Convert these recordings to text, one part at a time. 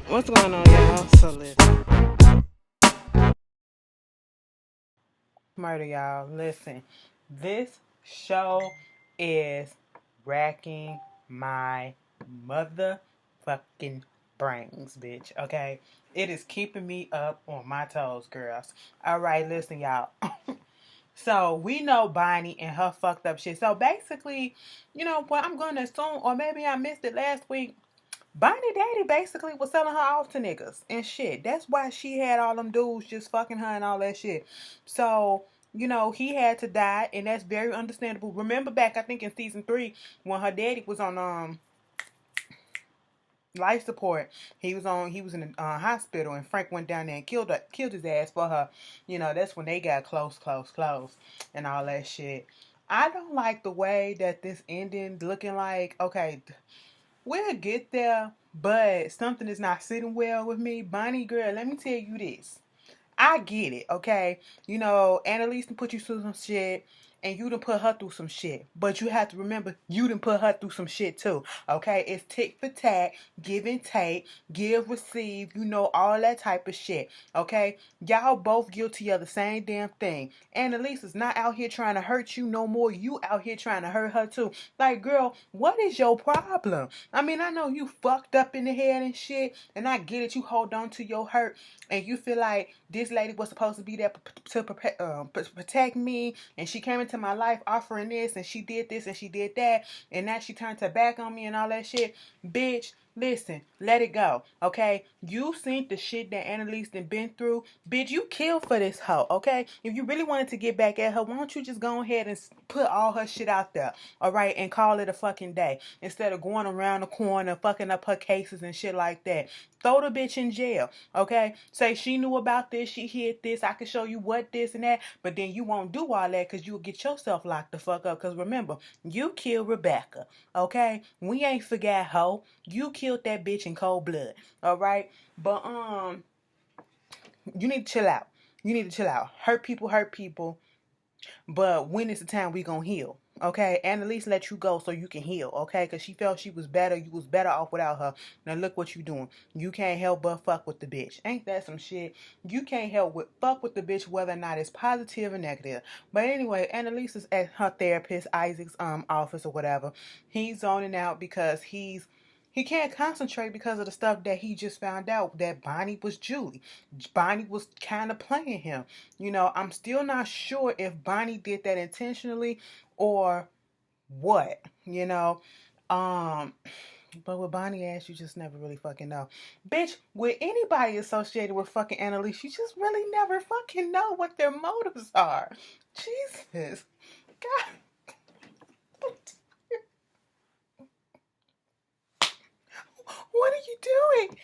What's going on, y'all? So listen, murder, y'all. Listen, this show is racking my motherfucking brains, bitch. Okay, it is keeping me up on my toes, girls. All right, listen, y'all. So we know Bonnie and her fucked up shit. So basically, what I'm gonna assume, or maybe I missed it last week. Bonnie Daddy basically was selling her off to niggas and shit. That's why she had all them dudes just fucking her and all that shit. So, he had to die, and that's very understandable. Remember back, I think in season 3, when her daddy was on life support, he was in the hospital, and Frank went down there and killed his ass for her. That's when they got close, and all that shit. I don't like the way that this ending looking like. Okay, we'll get there, but something is not sitting well with me. Bonnie girl, let me tell you this. I get it, okay? Annalise can put you through some shit, and you done put her through some shit. But you have to remember, you done put her through some shit too, okay? It's tick for tack, give and take, give, receive, all that type of shit, okay? Y'all both guilty of the same damn thing. Annalise is not out here trying to hurt you no more. You out here trying to hurt her too. Like, girl, what is your problem? I mean, I know you fucked up in the head and shit, and I get it. You hold on to your hurt, and you feel like this lady was supposed to be there to protect me, and she came into my life offering this, and she did this, and she did that, and now she turned her back on me and all that shit. Bitch, listen, let it go, okay? You seen the shit that Annalise done been through. Bitch, you killed for this hoe, okay? If you really wanted to get back at her, why don't you just go ahead and put all her shit out there, all right, and call it a fucking day, instead of going around the corner fucking up her cases and shit like that. Throw the bitch in jail, okay? Say she knew about this, she hid this, I can show you what this and that, but then you won't do all that because you'll get yourself locked the fuck up. Because remember, you killed Rebecca, okay? We ain't forgot, hoe. You killed that bitch in cold blood, all right? But you need to chill out. You need to chill out. Hurt people. But when is the time we gonna heal? Okay, Annalise let you go so you can heal, okay? Because she felt she was better. You was better off without her. Now look what you doing. You can't help but fuck with the bitch. Ain't that some shit? You can't help but fuck with the bitch whether or not it's positive or negative. But anyway, Annalise is at her therapist, Isaac's office or whatever. He's zoning out because he can't concentrate because of the stuff that he just found out that Bonnie was Julie. Bonnie was kind of playing him. I'm still not sure if Bonnie did that intentionally or what, Um, but with Bonnie ass, you just never really fucking know. Bitch, with anybody associated with fucking Annalise, you just really never fucking know what their motives are. Jesus. God. What are you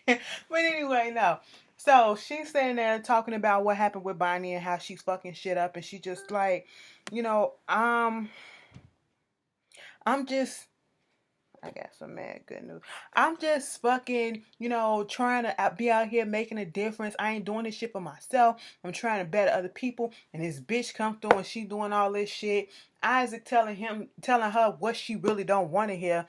doing? But anyway, no. So she's sitting there talking about what happened with Bonnie and how she's fucking shit up, and she just like, you know, um, I'm just I got some mad good news. I'm just fucking, trying to be out here making a difference. I ain't doing this shit for myself. I'm trying to better other people. And this bitch come through and she doing all this shit. Isaac telling her what she really don't want to hear.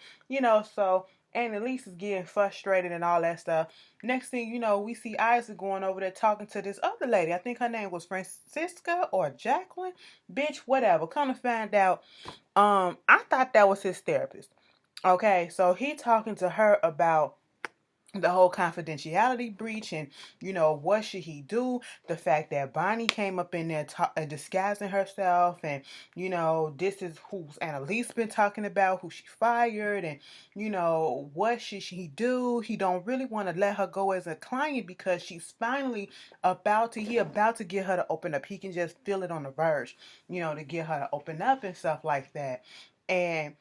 So Annalise is getting frustrated and all that stuff. Next thing you know, we see Isaac going over there talking to this other lady. I think her name was Francisca or Jacqueline. Bitch, whatever. Come to find out, I thought that was his therapist. Okay, so he talking to her about the whole confidentiality breach and what should he do, the fact that Bonnie came up in there disguising herself, and this is who's Annalise been talking about, who she fired, and what should he do. He don't really want to let her go as a client because she's finally about to get her to open up. He can just feel it on the verge, to get her to open up and stuff like that. And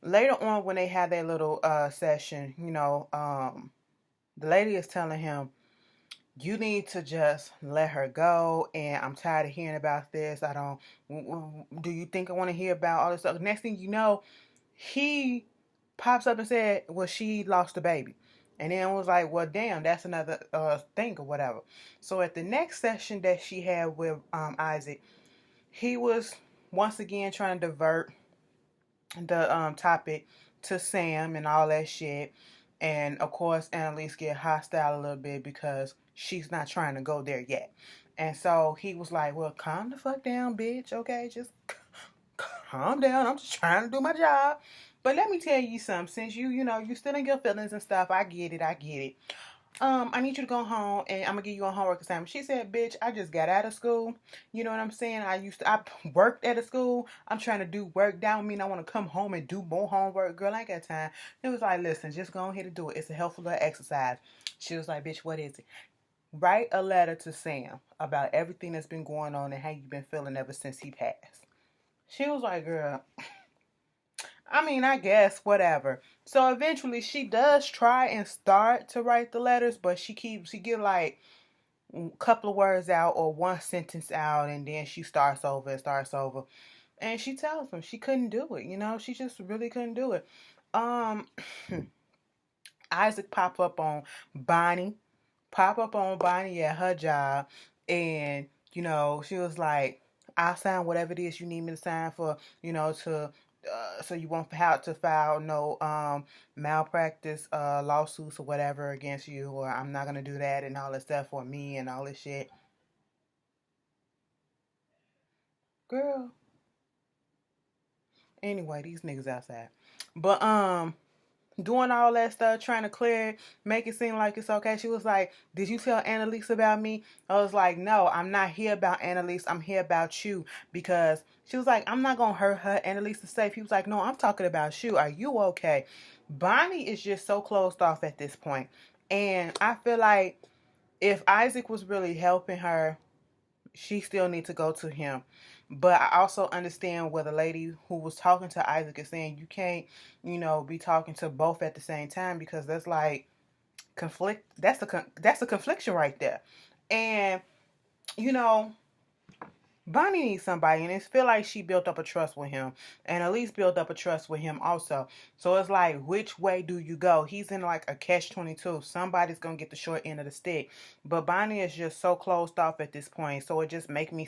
later on, when they had their little session, the lady is telling him, you need to just let her go, and I'm tired of hearing about this. I don't, do you think I want to hear about all this stuff? Next thing you know, he pops up and said, well, she lost the baby. And then was like, well, damn, that's another thing or whatever. So at the next session that she had with Isaac, he was once again trying to divert the topic to Sam and all that shit. And of course, Annalise get hostile a little bit because she's not trying to go there yet. And so he was like, well, calm the fuck down, bitch. Okay, just calm down. I'm just trying to do my job. But let me tell you something. Since you still in your feelings and stuff, I get it. I get it. I need you to go home and I'm gonna give you a homework assignment. She said, bitch, I just got out of school. You know what I'm saying? I worked at a school. I'm trying to do work. That would mean I want to come home and do more homework. Girl, I ain't got time. It was like, listen, just go ahead and do it. It's a helpful little exercise. She was like, bitch, what is it? Write a letter to Sam about everything that's been going on and how you've been feeling ever since he passed. She was like, girl, I mean, I guess, whatever. So eventually she does try and start to write the letters, but she get like a couple of words out or one sentence out, and then she starts over and starts over. And she tells him she couldn't do it, she just really couldn't do it. Um Isaac Bonnie, pop up on Bonnie at her job, and she was like, I'll sign whatever it is you need me to sign for, to so you won't have to file no malpractice lawsuits or whatever against you, or I'm not gonna do that and all that stuff for me and all this shit. Girl. Anyway, these niggas outside. But doing all that stuff, trying to clear it, make it seem like it's okay. She was like, did you tell Annalise about me? I was like, no, I'm not here about Annalise. I'm here about you. Because she was like, I'm not going to hurt her. Annalise is safe. He was like, no, I'm talking about you. Are you okay? Bonnie is just so closed off at this point. And I feel like if Isaac was really helping her, she still need to go to him. But I also understand where the lady who was talking to Isaac is saying you can't, be talking to both at the same time, because that's like conflict. That's a confliction right there. And you know, Bonnie needs somebody, and it feel like she built up a trust with him, and Elise built up a trust with him also. So it's like, which way do you go? He's in like a catch-22. Somebody's gonna get the short end of the stick, but Bonnie is just so closed off at this point. So it just make me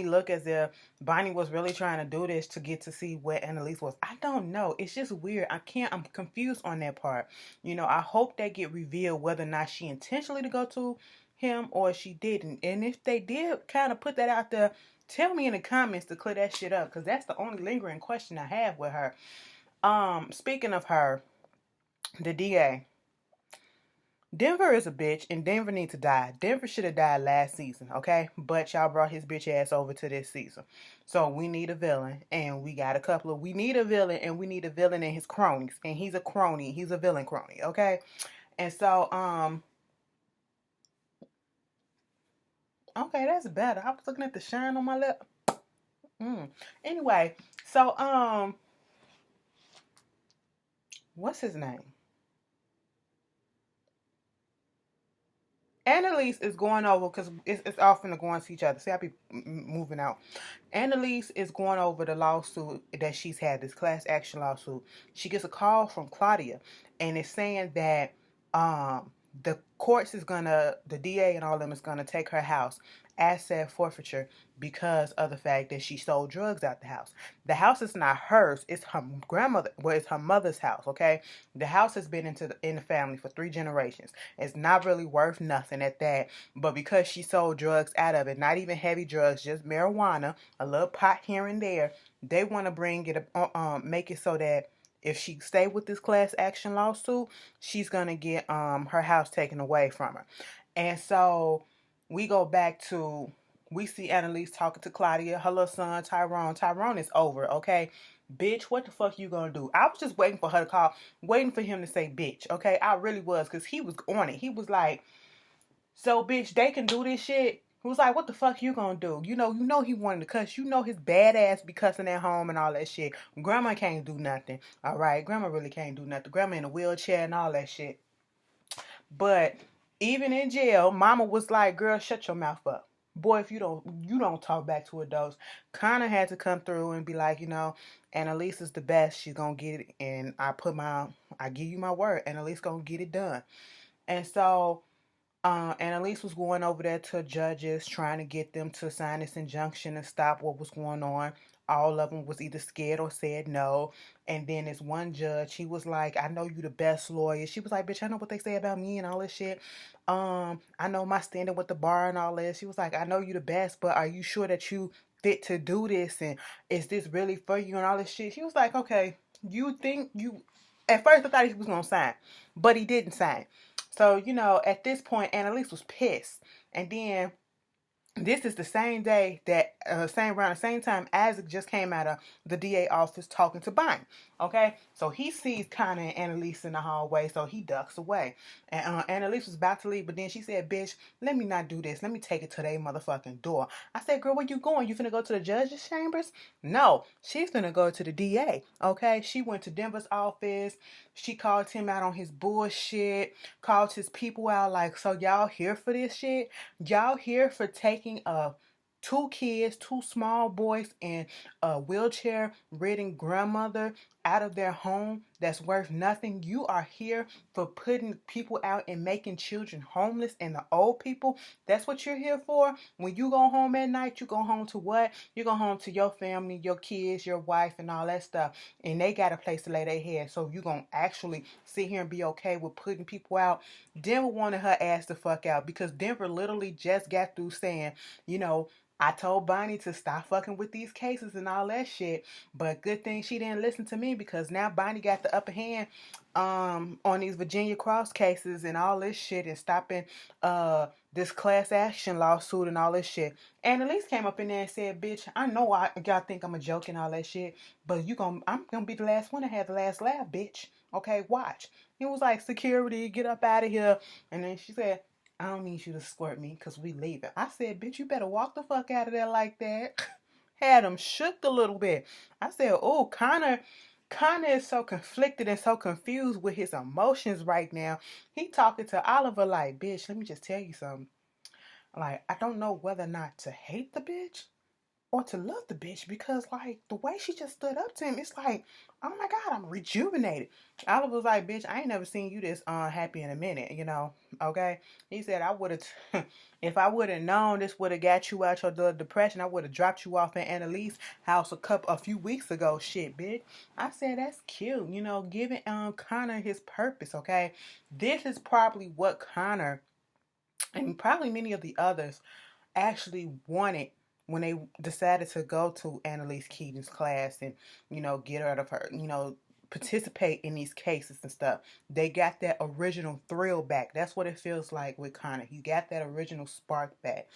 look as if Bonnie was really trying to do this to get to see where Annalise was. I don't know. It's just weird. I'm confused on that part. I hope they get revealed whether or not she intentionally to go to him or she didn't. And if they did kind of put that out there, tell me in the comments to clear that shit up, because that's the only lingering question I have with her. Speaking of her, the DA. Denver is a bitch, and Denver needs to die. Denver should have died last season, okay? But y'all brought his bitch ass over to this season. So we need a villain, and we got a couple of. We need a villain, and we need a villain and his cronies. And he's a crony. He's a villain crony, okay? And so, okay, that's better. I was looking at the shine on my lip. Anyway, so what's his name? Annalise is going over because it's often going to each other. See, I be moving out. Annalise is going over the lawsuit that she's had, this class action lawsuit. She gets a call from Claudia, and it's saying that the courts the DA and all of them is gonna take her house asset forfeiture because of the fact that she sold drugs out the house. The house is not hers; it's her grandmother. Well, it's her mother's house. Okay, the house has been in the family for 3 generations. It's not really worth nothing at that, but because she sold drugs out of it, not even heavy drugs, just marijuana, a little pot here and there, they want to bring it, make it so that if she stay with this class action lawsuit, she's gonna get her house taken away from her. And so we go back to, we see Annalise talking to Claudia, her little son Tyrone. Tyrone is over, okay? Bitch, what the fuck you gonna do? I was just waiting for her to call, waiting for him to say bitch, okay? I really was, because he was on it. He was like, so bitch, they can do this shit. He was like, what the fuck you gonna do? He wanted to cuss. His badass be cussing at home and all that shit. Grandma can't do nothing. All right, grandma really can't do nothing. Grandma in a wheelchair and all that shit. But even in jail, mama was like, girl, shut your mouth up. Boy, if you don't talk back to adults. Kinda had to come through and be like, Annalise is the best. She's gonna get it, and I give you my word, Annalise gonna get it done. And so Annalise was going over there to judges, trying to get them to sign this injunction and stop what was going on. All of them was either scared or said no. And then this one judge, he was like, I know you the best lawyer. She was like, bitch, I know what they say about me and all this shit. I know my standing with the bar and all this. She was like, I know you the best, but are you sure that you fit to do this? And is this really for you and all this shit? She was like, okay, you think you... At first I thought he was going to sign, but he didn't sign. So, at this point, Annalise was pissed. And then this is the same day that, around the same time, Isaac just came out of the DA office talking to Bonnie. Okay, so he sees Connor and Annalise in the hallway, so he ducks away. And Annalise was about to leave, but then she said, "Bitch, let me not do this. Let me take it to their motherfucking door." I said, "Girl, where you going? You finna go to the judge's chambers?" No, she's finna go to the DA. Okay, she went to Denver's office. She called him out on his bullshit. Called his people out like, "So y'all here for this shit? Y'all here for taking two kids, two small boys, and a wheelchair-ridden grandmother out of their home that's worth nothing? You are here for putting people out and making children homeless and the old people. That's what you're here for? When you go home at night, you go home to what? You go home to your family, your kids, your wife, and all that stuff. And they got a place to lay their head. So you going to actually sit here and be okay with putting people out?" Denver wanted her ass to fuck out because Denver literally just got through saying, I told Bonnie to stop fucking with these cases and all that shit. But good thing she didn't listen to me, because now Bonnie got the upper hand on these Virginia Cross cases and all this shit, and stopping this class action lawsuit and all this shit. And Annalise came up in there and said, "Bitch, I know y'all think I'm a joke and all that shit, but I'm gonna be the last one to have the last laugh, bitch. Okay, watch." It was like, "Security, get up out of here." And then she said, "I don't need you to squirt me because we leaving." I said, "Bitch, you better walk the fuck out of there like that." Had him shook a little bit. I said, "Oh, Connor is so conflicted and so confused with his emotions right now. He talking to Oliver like, bitch, let me just tell you something. Like, I don't know whether or not to hate the bitch or to love the bitch, because like the way she just stood up to him, it's like, oh my God, I'm rejuvenated." Oliver was like, "Bitch, I ain't never seen you this happy in a minute, okay?" He said, "I would have, if I would have known this would have got you out your depression, I would have dropped you off in Annalise's house a few weeks ago." Shit, bitch. I said, "That's cute, giving Connor his purpose, okay?" This is probably what Connor and probably many of the others actually wanted when they decided to go to Annalise Keaton's class and, get out of her, participate in these cases and stuff. They got that original thrill back. That's what it feels like with Connor. He got that original spark back.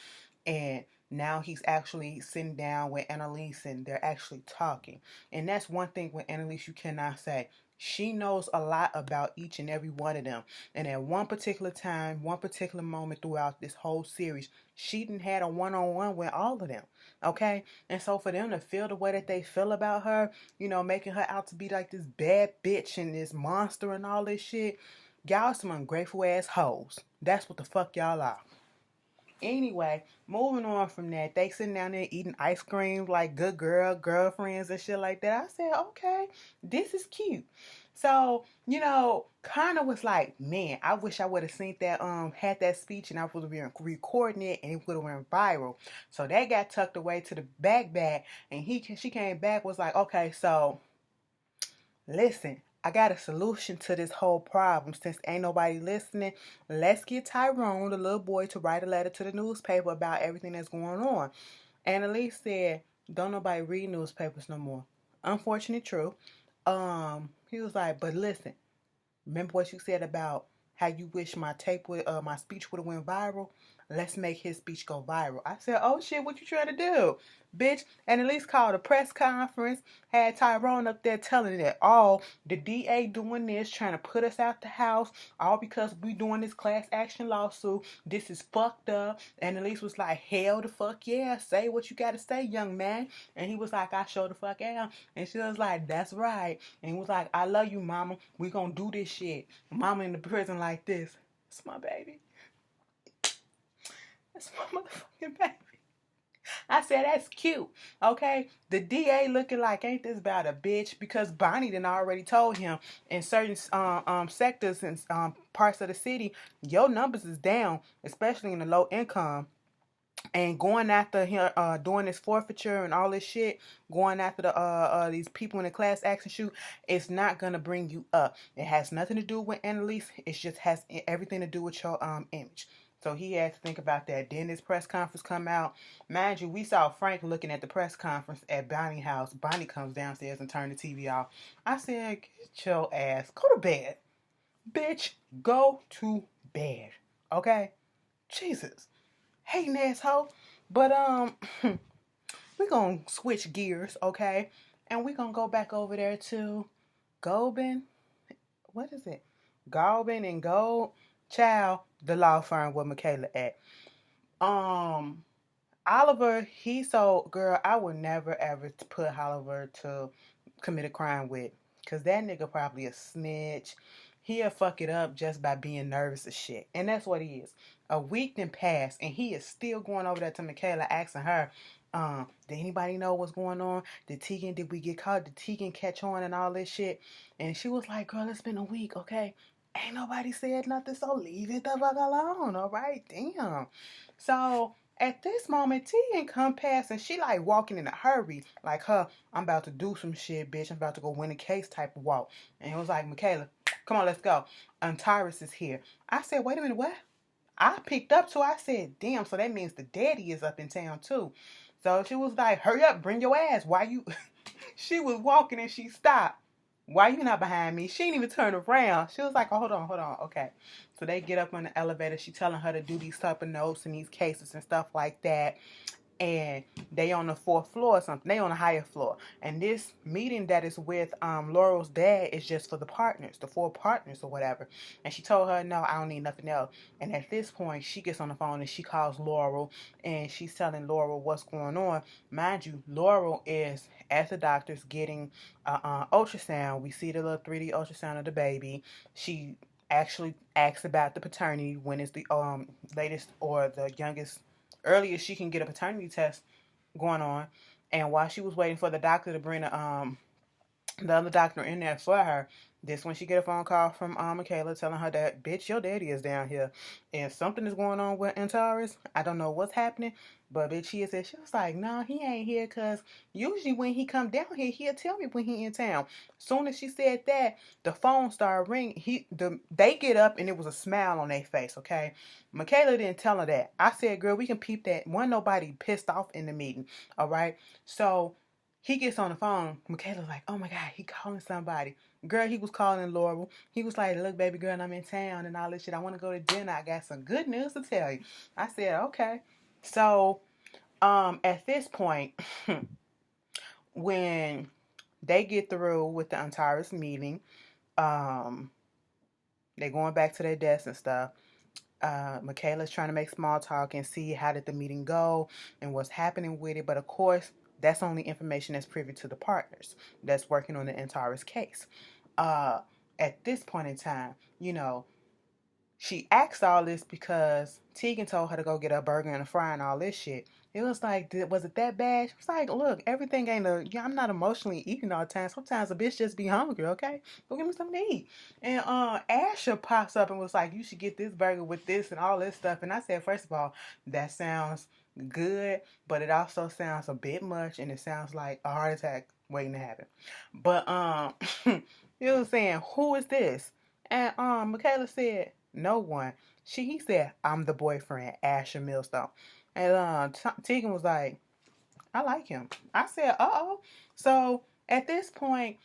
And now he's actually sitting down with Annalise and they're actually talking. And that's one thing with Annalise you cannot say. She knows a lot about each and every one of them. And at one particular time, one particular moment throughout this whole series, she done had a one-on-one with all of them. Okay? And so for them to feel the way that they feel about her, making her out to be like this bad bitch and this monster and all this shit, y'all some ungrateful ass hoes. That's what the fuck y'all are. Anyway, moving on from that, they sitting down there eating ice cream like good girlfriends and shit like that. I said, okay, this is cute. So, kind of was like, man, I wish I would have seen that, had that speech and I would have been recording it and it would have went viral. So that got tucked away to the back bag, and she came back, was like, okay, so listen, I got a solution to this whole problem. Since ain't nobody listening, let's get Tyrone, the little boy, to write a letter to the newspaper about everything that's going on. Annalise said, "Don't nobody read newspapers no more." Unfortunate truth. He was like, "But listen, remember what you said about how you wish my speech would have went viral? Let's make his speech go viral." I said, "Oh shit, what you trying to do, bitch?" And at least called a press conference, had Tyrone up there telling it all. The DA doing this, trying to put us out the house, all because we doing this class action lawsuit. This is fucked up. And Annalise was like, "Hell the fuck yeah, say what you gotta say, young man." And he was like, "I show the fuck out." And she was like, "That's right." And he was like, "I love you, mama. We gonna do this shit." Mama in the prison like this. It's my baby. That's my motherfucking baby. I said, that's cute. Okay? The DA looking like, ain't this about a bitch? Because Bonnie done already told him in certain sectors and parts of the city, your numbers is down, especially in the low income and going after him, doing this forfeiture and all this shit, going after these people in the class action shoot, it's not gonna bring you up. It has nothing to do with Annalise. It just has everything to do with your image. So he had to think about that. Then this press conference come out. Mind you, we saw Frank looking at the press conference at Bonnie's house. Bonnie comes downstairs and turn the TV off. I said, get your ass, go to bed. Bitch, go to bed. Okay? Jesus. Hating asshole. But we're gonna switch gears, okay? And we're gonna go back over there to Goldman. What is it? Goldman and Gold. Child, the law firm where Michaela at. Um Oliver, girl, I would never ever put Oliver to commit a crime with. Cause that nigga probably a snitch. He'll fuck it up just by being nervous as shit. And that's what he is. A week then passed and he is still going over there to Michaela asking her, did anybody know what's going on? Did we get caught? Did Tegan catch on and all this shit? And she was like, girl, it's been a week, okay? Ain't nobody said nothing, so leave it the fuck alone, all right? Damn. So at this moment, Tegan come past and she like walking in a hurry. Like her, I'm about to do some shit, bitch. I'm about to go win a case type of walk. And it was like, Michaela, come on, let's go. Tyrus is here. I said, wait a minute, what? I picked up too. I said, damn, so that means the daddy is up in town too. So she was like, hurry up, bring your ass. Why you? She was walking and she stopped. Why you not behind me? She didn't even turn around. She was like, oh, hold on. Okay. So they get up on the elevator. She telling her to do these type of notes and these cases and stuff like that. And they on the fourth floor or something. They on a higher floor. And this meeting that is with Laurel's dad is just for the partners, the four partners or whatever. And she told her, no, I don't need nothing else. And at this point, she gets on the phone and she calls Laurel and she's telling Laurel what's going on. Mind you, Laurel is at the doctor's getting ultrasound. We see the little 3D ultrasound of the baby. She actually asks about the paternity, when is the latest or the youngest earliest she can get a paternity test going on. And while she was waiting for the doctor to bring the other doctor in there for her, this when she get a phone call from Michaela telling her that, bitch, your daddy is down here and something is going on with Antares. I don't know what's happening, but bitch, she was like, no, he ain't here, because usually when he come down here, he'll tell me when he in town. Soon as she said that, the phone started ringing. They get up and it was a smile on their face, okay? Michaela didn't tell her that. I said, girl, we can peep that. Wasn't nobody pissed off in the meeting, all right? So he gets on the phone. Michaela's like, oh my God, he calling somebody. Girl, he was calling Laurel. He was like, look, baby girl, I'm in town and all this shit. I want to go to dinner. I got some good news to tell you. I said, okay. So, at this point, when they get through with the Antares meeting, they're going back to their desks and stuff. Michaela's trying to make small talk and see how did the meeting go and what's happening with it. But of course, that's only information that's privy to the partners that's working on the Antares case. At this point in time, she asked all this because Tegan told her to go get a burger and a fry and all this shit. It was like, was it that bad? She was like, look, everything ain't I'm not emotionally eating all the time. Sometimes a bitch just be hungry, okay? Go get me something to eat. And Asher pops up and was like, you should get this burger with this and all this stuff. And I said, first of all, that sounds good, but it also sounds a bit much and it sounds like a heart attack waiting to happen. But he was saying, who is this? And Michaela said, no one. He said, I'm the boyfriend, Asher Millstone. And Tegan was like, I like him. I said, uh-oh. So at this point,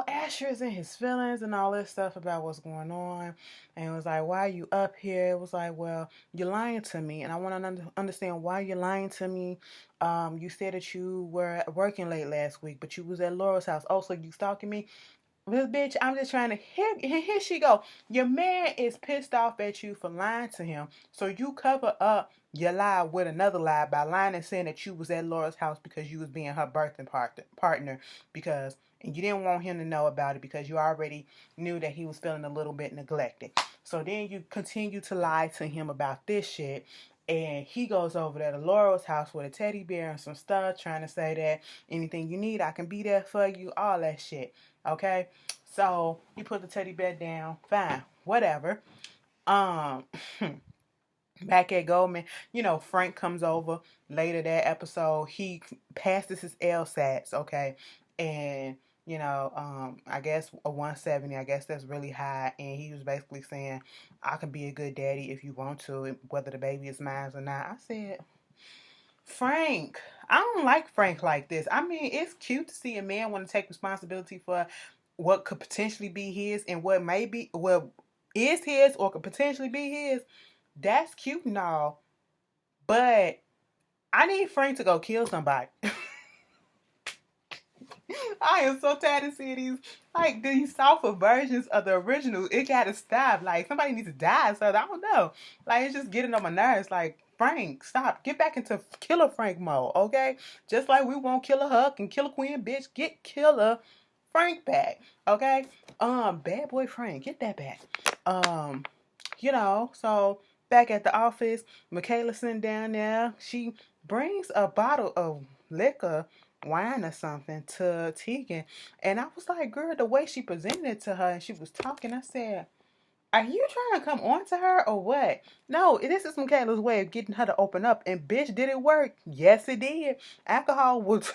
Asher is in his feelings and all this stuff about what's going on. And it was like, why are you up here? It was like, well, you're lying to me. And I want to understand why you're lying to me. You said that you were working late last week, but you was at Laura's house. Oh, so you stalking me? Well, bitch, I'm just trying to. Here she go. Your man is pissed off at you for lying to him. So you cover up your lie with another lie by lying and saying that you was at Laura's house because you was being her birthing partner. And you didn't want him to know about it because you already knew that he was feeling a little bit neglected. So then you continue to lie to him about this shit. And he goes over there to Laura's house with a teddy bear and some stuff, trying to say that anything you need, I can be there for you, all that shit. Okay? So he put the teddy bear down. Fine. Whatever. Back at Goldman, Frank comes over later that episode. He passes his LSATs, okay, and I guess a 170. I guess that's really high, and he was basically saying, "I can be a good daddy if you want to, whether the baby is mine or not." I said, Frank, I don't like Frank like this. I mean, it's cute to see a man want to take responsibility for what could potentially be his and what is his or could potentially be his. That's cute and all, but I need Frank to go kill somebody. I am so tired of seeing these software versions of the original. It gotta stop. Like somebody needs to die. So I don't know. Like it's just getting on my nerves. Like Frank, stop. Get back into Killer Frank mode, okay? Just like we want Killer Huck and Killer Queen, bitch. Get Killer Frank back, okay? Bad boy Frank, get that back. So back at the office, Michaela sitting down there. She brings a bottle of liquor, wine or something to Tegan. And I was like, girl, the way she presented it to her and she was talking, I said, are you trying to come on to her or what? No, this is Michaela's way of getting her to open up. And bitch, did it work? Yes, it did. Alcohol was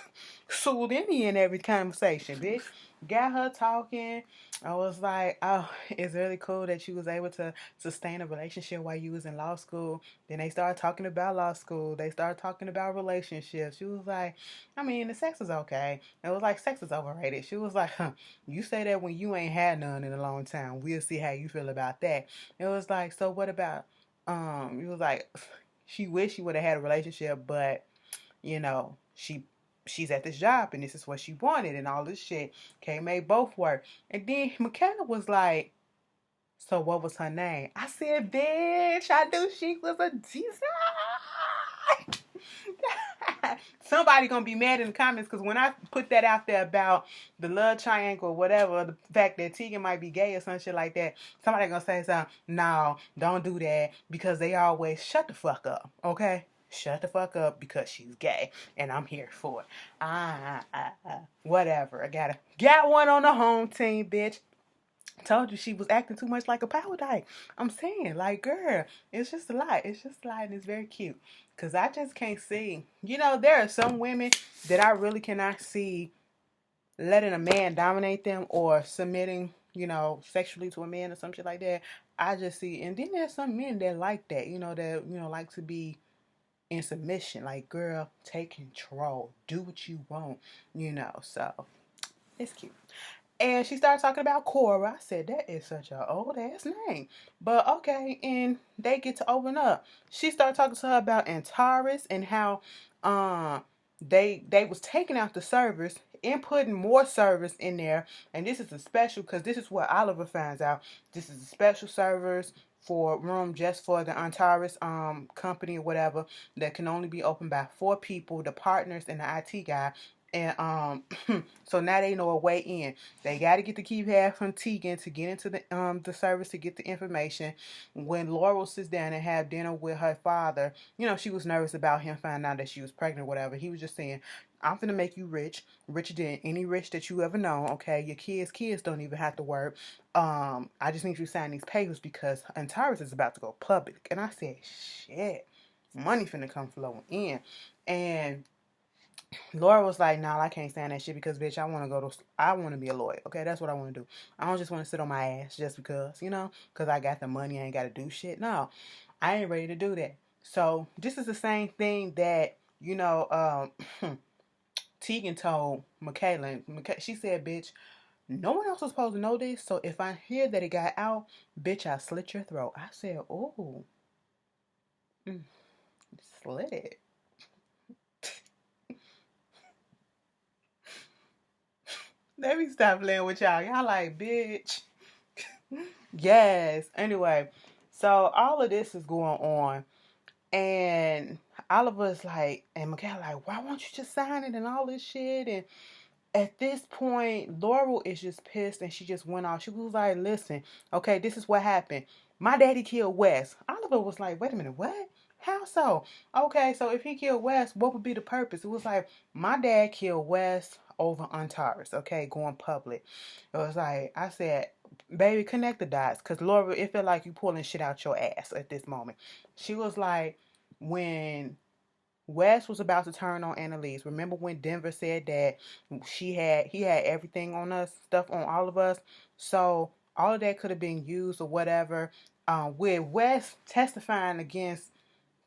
soothed any and every conversation, bitch. Got her talking. I was like, oh, it's really cool that you was able to sustain a relationship while you was in law school. Then they started talking about law school. They started talking about relationships. She was like, I mean, the sex is okay. It was like, sex is overrated. She was like, huh, you say that when you ain't had none in a long time. We'll see how you feel about that. It was like, so what about, it was like, she wished she would have had a relationship, but, she's at this job and this is what she wanted and all this shit. Can't make both work. And then McKenna was like, so what was her name? I said, bitch, I knew she was a Jesus. Somebody gonna be mad in the comments because when I put that out there about the love triangle or whatever, the fact that Tegan might be gay or some shit like that, somebody gonna say something. No, don't do that because they always shut the fuck up. Okay, shut the fuck up because she's gay and I'm here for it. Whatever. I got one on the home team, bitch. Told you she was acting too much like a power dyke. I'm saying, like, girl, it's just a lot. It's just a lot, and it's very cute. Because I just can't see. There are some women that I really cannot see letting a man dominate them or submitting, sexually to a man or some shit like that. I just see. And then there's some men that like that, like to be in submission. Like, girl, take control. Do what you want, So, it's cute. And she started talking about Cora. I said, that is such an old ass name. But okay, and they get to open up. She started talking to her about Antares and how they was taking out the servers and putting more servers in there. And this is a special, because this is what Oliver finds out. This is a special servers for room just for the Antares company or whatever that can only be opened by 4 people, the partners and the IT guy. And so now they know a way in. They got to get the keypad from Tegan to get into the service to get the information. When Laurel sits down and have dinner with her father, she was nervous about him finding out that she was pregnant or whatever. He was just saying, I'm gonna make you rich, richer than any rich that you ever known. Okay, your kids don't even have to work. I just need you to sign these papers because Antares is about to go public. And I said, shit, money finna come flowing in, and Laura was like, "Nah, I can't stand that shit because, bitch, I want to be a lawyer. Okay, that's what I want to do. I don't just want to sit on my ass just because I got the money, I ain't got to do shit. No, I ain't ready to do that. So this is the same thing that Tegan told Michaela. She said, bitch, no one else was supposed to know this. So if I hear that it got out, bitch, I slit your throat. I said, oh, slit it. Let me stop playing with y'all. Y'all like, bitch. Yes. Anyway, so all of this is going on, and Oliver's like, and Miguel like, why won't you just sign it and all this shit? And at this point, Laurel is just pissed, and she just went off. She was like, listen, okay, this is what happened. My daddy killed Wes. Oliver was like, wait a minute, what? How so? Okay, so if he killed Wes, what would be the purpose? It was like, my dad killed Wes over Antares, okay, going public. It was like, I said, baby, connect the dots. Because Laura, it felt like you pulling shit out your ass at this moment. She was like, when Wes was about to turn on Annalise. Remember when Denver said that he had everything on us, stuff on all of us. So all of that could have been used or whatever. With Wes testifying against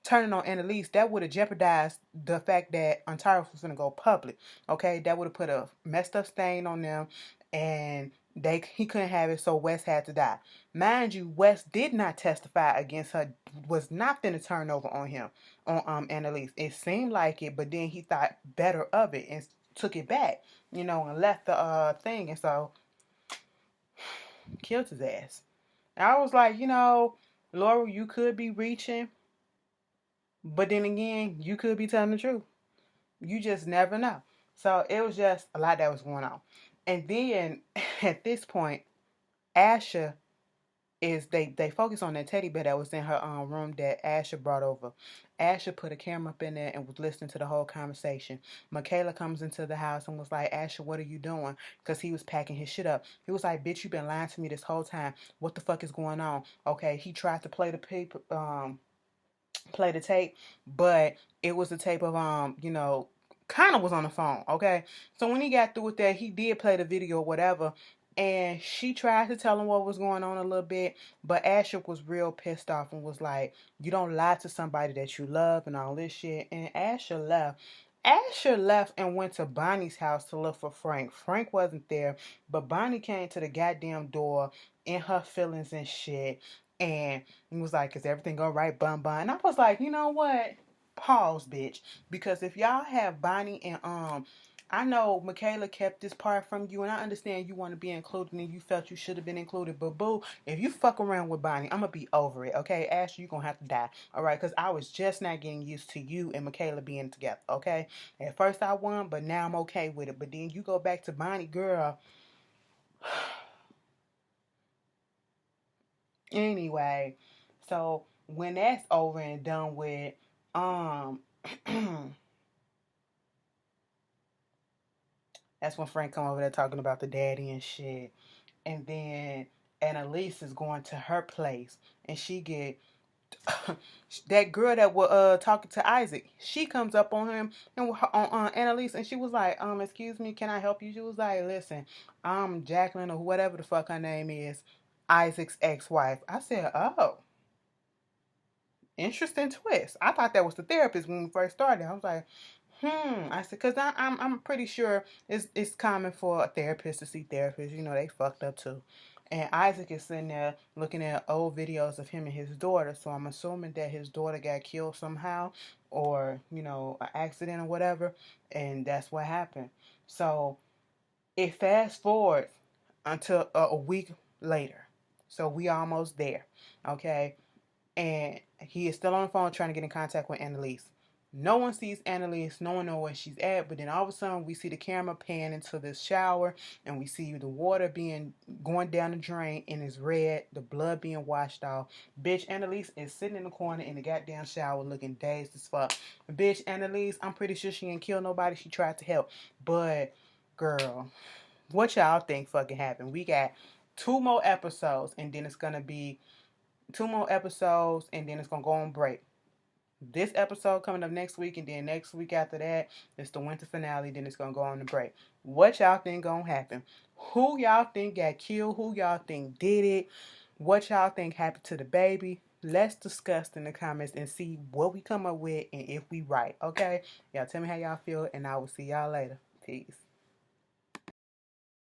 turning on Annalise, that would have jeopardized the fact that Ontario was going to go public. Okay, that would have put a messed up stain on them, and he couldn't have it, so Wes had to die. Mind you, Wes did not testify against her, was not going to turn over on him, on Annalise. It seemed like it, but then he thought better of it and took it back, and left the thing, and so killed his ass. And I was like, Laura, you could be reaching, but then again, you could be telling the truth. You just never know. So it was just a lot that was going on. And then at this point, Asha they focus on that teddy bear that was in her room that Asha brought over. Asha put a camera up in there and was listening to the whole conversation. Michaela comes into the house and was like, Asha, what are you doing? Because he was packing his shit up. He was like, bitch, you been lying to me this whole time. What the fuck is going on? Okay, he tried to play the tape, but it was a tape of kind of was on the phone. Okay, so when he got through with that, he did play the video or whatever, and she tried to tell him what was going on a little bit, but Asher was real pissed off and was like, you don't lie to somebody that you love and all this shit. And Asher left and went to Bonnie's house to look for Frank. Frank wasn't there, but Bonnie came to the goddamn door in her feelings and shit. And he was like, is everything all right, bum bum? And I was like, you know what? Pause, bitch. Because if y'all have Bonnie and I know Michaela kept this part from you, and I understand you want to be included and you felt you should have been included. But boo, if you fuck around with Bonnie, I'm gonna be over it. Okay, Ashley, you're gonna have to die. Alright, because I was just not getting used to you and Michaela being together. Okay. At first I won, but now I'm okay with it. But then you go back to Bonnie, girl. Anyway, so when that's over and done with, um, that's when Frank come over there talking about the daddy and shit, and then Annalise is going to her place, and she get that girl that was talking to Isaac. She comes up on him and on Annalise, and she was like, excuse me, can I help you? She was like, listen, I'm Jacqueline or whatever the fuck her name is, Isaac's ex-wife. I said, oh. Interesting twist. I thought that was the therapist when we first started. I was like, I said, because I'm pretty sure it's common for a therapist to see therapists. They fucked up too. And Isaac is sitting there looking at old videos of him and his daughter. So I'm assuming that his daughter got killed somehow or, an accident or whatever. And that's what happened. So it fast forwards until a week later. So we almost there. Okay. And he is still on the phone trying to get in contact with Annalise. No one sees Annalise. No one knows where she's at. But then all of a sudden, we see the camera pan into this shower, and we see the water going down the drain, and it's red. The blood being washed off. Bitch, Annalise is sitting in the corner in the goddamn shower, looking dazed as fuck. Bitch, Annalise, I'm pretty sure she didn't kill nobody. She tried to help, but girl, what y'all think fucking happened? We got 2 more episodes, and then it's gonna be 2 more episodes, and then it's gonna go on break. This episode coming up next week, and then next week after that, it's the winter finale. Then it's gonna go on the break. What y'all think gonna happen? Who y'all think got killed? Who y'all think did it? What y'all think happened to the baby? Let's discuss in the comments and see what we come up with and if we right. Okay, y'all tell me how y'all feel, and I will see y'all later. Peace.